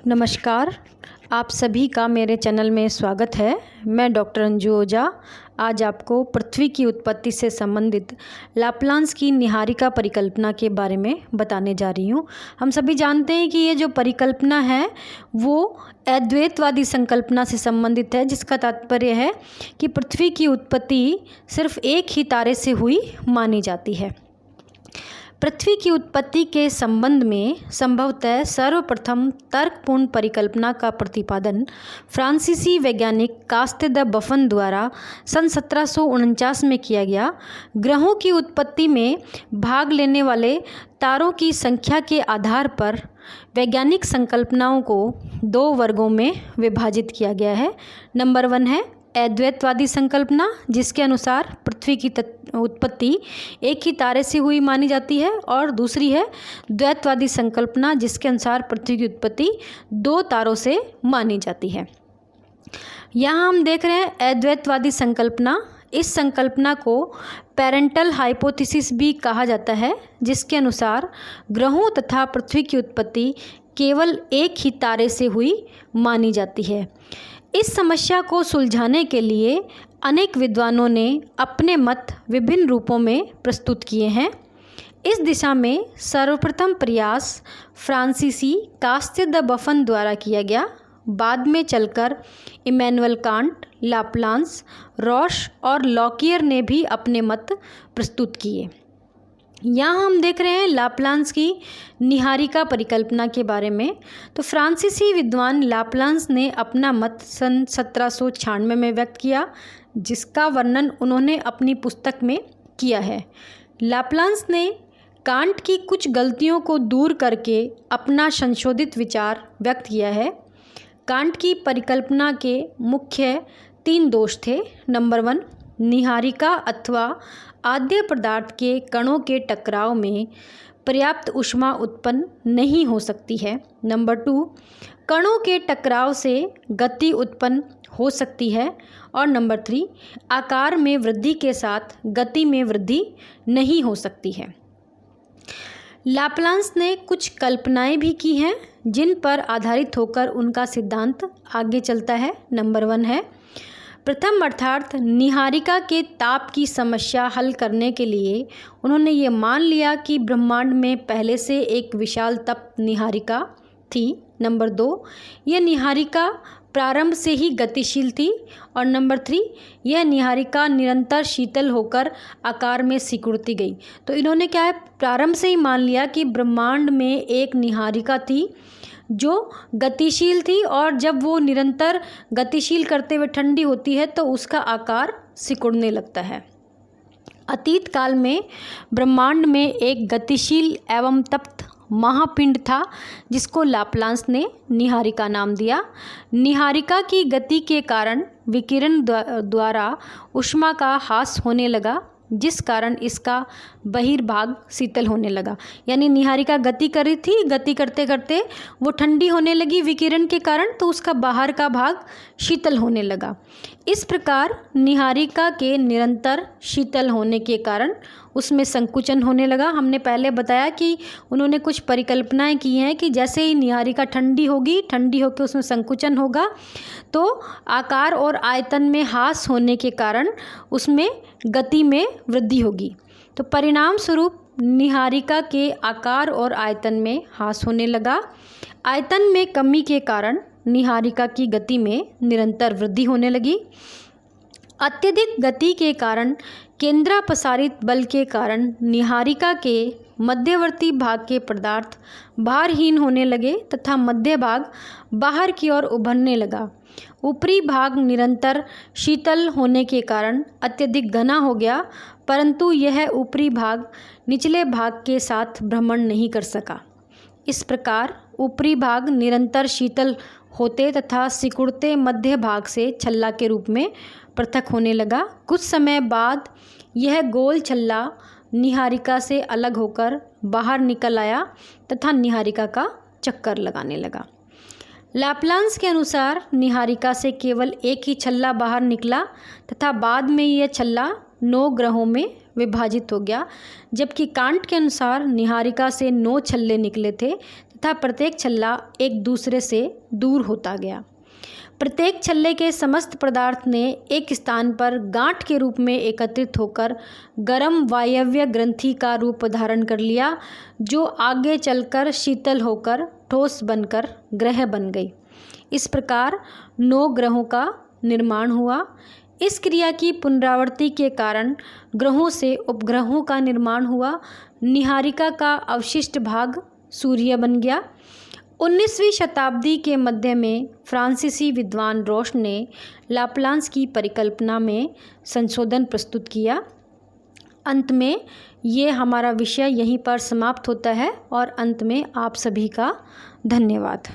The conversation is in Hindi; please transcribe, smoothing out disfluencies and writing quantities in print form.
नमस्कार, आप सभी का मेरे चैनल में स्वागत है। मैं डॉक्टर अंजू ओझा आज आपको पृथ्वी की उत्पत्ति से संबंधित लाप्लांस की निहारिका परिकल्पना के बारे में बताने जा रही हूँ। हम सभी जानते हैं कि ये जो परिकल्पना है वो अद्वैतवादी संकल्पना से संबंधित है, जिसका तात्पर्य है कि पृथ्वी की उत्पत्ति सिर्फ एक ही तारे से हुई मानी जाती है। पृथ्वी की उत्पत्ति के संबंध में संभवतः सर्वप्रथम तर्कपूर्ण परिकल्पना का प्रतिपादन फ्रांसीसी वैज्ञानिक कास्ते द बफन द्वारा सन 1749 में किया गया। ग्रहों की उत्पत्ति में भाग लेने वाले तारों की संख्या के आधार पर वैज्ञानिक संकल्पनाओं को दो वर्गों में विभाजित किया गया है। नंबर 1 है अद्वैतवादी संकल्पना, जिसके अनुसार पृथ्वी की उत्पत्ति एक ही तारे से हुई मानी जाती है, और दूसरी है द्वैतवादी संकल्पना, जिसके अनुसार पृथ्वी की उत्पत्ति दो तारों से मानी जाती है। यहाँ हम देख रहे हैं अद्वैतवादी संकल्पना। इस संकल्पना को पेरेंटल हाइपोथेसिस भी कहा जाता है, जिसके अनुसार ग्रहों तथा पृथ्वी की उत्पत्ति केवल एक ही तारे से हुई मानी जाती है। इस समस्या को सुलझाने के लिए अनेक विद्वानों ने अपने मत विभिन्न रूपों में प्रस्तुत किए हैं। इस दिशा में सर्वप्रथम प्रयास फ्रांसीसी कास्ते द बफन द्वारा किया गया। बाद में चलकर इमैनुअल कांट, लाप्लांस, रॉश और लॉकियर ने भी अपने मत प्रस्तुत किए। यहाँ हम देख रहे हैं लाप्लांस की निहारिका परिकल्पना के बारे में। तो फ्रांसीसी विद्वान लाप्लांस ने अपना मत सन 1796 में व्यक्त किया, जिसका वर्णन उन्होंने अपनी पुस्तक में किया है। लाप्लांस ने कांट की कुछ गलतियों को दूर करके अपना संशोधित विचार व्यक्त किया है। कांट की परिकल्पना के मुख्य 3 दोष थे। नंबर 1, निहारिका अथवा आद्य पदार्थ के कणों के टकराव में पर्याप्त ऊष्मा उत्पन्न नहीं हो सकती है। नंबर 2, कणों के टकराव से गति उत्पन्न हो सकती है। और नंबर 3, आकार में वृद्धि के साथ गति में वृद्धि नहीं हो सकती है। लाप्लांस ने कुछ कल्पनाएं भी की हैं, जिन पर आधारित होकर उनका सिद्धांत आगे चलता है। नंबर 1 है प्रथम अर्थात निहारिका के ताप की समस्या हल करने के लिए उन्होंने ये मान लिया कि ब्रह्मांड में पहले से एक विशाल तप निहारिका थी। नंबर 2, यह निहारिका प्रारंभ से ही गतिशील थी। और नंबर 3, यह निहारिका निरंतर शीतल होकर आकार में सिकुड़ती गई। तो इन्होंने क्या है, प्रारंभ से ही मान लिया कि ब्रह्मांड में एक निहारिका थी जो गतिशील थी, और जब वो निरंतर गतिशील करते हुए ठंडी होती है तो उसका आकार सिकुड़ने लगता है। अतीत काल में ब्रह्मांड में एक गतिशील एवं तप्त महापिंड था, जिसको लाप्लांस ने निहारिका नाम दिया। निहारिका की गति के कारण विकिरण द्वारा ऊष्मा का ह्रास होने लगा, जिस कारण इसका बहिर्भाग शीतल होने लगा। यानी निहारिका गति कर रही थी, गति करते करते वो ठंडी होने लगी विकिरण के कारण, तो उसका बाहर का भाग शीतल होने लगा। इस प्रकार निहारिका के निरंतर शीतल होने के कारण उसमें संकुचन होने लगा। हमने पहले बताया कि उन्होंने कुछ परिकल्पनाएं की हैं कि जैसे ही निहारिका ठंडी होगी, ठंडी होकर उसमें संकुचन होगा, तो आकार और आयतन में ह्रास होने के कारण उसमें गति में वृद्धि होगी। तो परिणाम स्वरूप निहारिका के आकार और आयतन में ह्रास होने लगा। आयतन में कमी के कारण निहारिका की गति में निरंतर वृद्धि होने लगी। अत्यधिक गति के कारण केंद्रापसारित बल के कारण निहारिका के मध्यवर्ती भाग के पदार्थ भारहीन होने लगे तथा मध्य भाग बाहर की ओर उभरने लगा। ऊपरी भाग निरंतर शीतल होने के कारण अत्यधिक घना हो गया, परंतु यह ऊपरी भाग निचले भाग के साथ भ्रमण नहीं कर सका। इस प्रकार ऊपरी भाग निरंतर शीतल होते तथा सिकुड़ते मध्य भाग से छल्ला के रूप में पृथक होने लगा। कुछ समय बाद यह गोल छल्ला निहारिका से अलग होकर बाहर निकल आया तथा निहारिका का चक्कर लगाने लगा। लाप्लांस के अनुसार निहारिका से केवल एक ही छल्ला बाहर निकला तथा बाद में यह छल्ला 9 ग्रहों में विभाजित हो गया, जबकि कांट के अनुसार निहारिका से 9 छल्ले निकले थे तथा प्रत्येक छल्ला एक दूसरे से दूर होता गया। प्रत्येक छल्ले के समस्त पदार्थ ने एक स्थान पर गांठ के रूप में एकत्रित होकर गर्म वायव्य ग्रंथि का रूप धारण कर लिया, जो आगे चलकर शीतल होकर ठोस बनकर ग्रह बन गई। इस प्रकार 9 ग्रहों का निर्माण हुआ। इस क्रिया की पुनरावृत्ति के कारण ग्रहों से उपग्रहों का निर्माण हुआ। नीहारिका का अवशिष्ट भाग सूर्य बन गया। 19वीं शताब्दी के मध्य में फ्रांसीसी विद्वान रोश ने लाप्लास की परिकल्पना में संशोधन प्रस्तुत किया। अंत में ये हमारा विषय यहीं पर समाप्त होता है और अंत में आप सभी का धन्यवाद।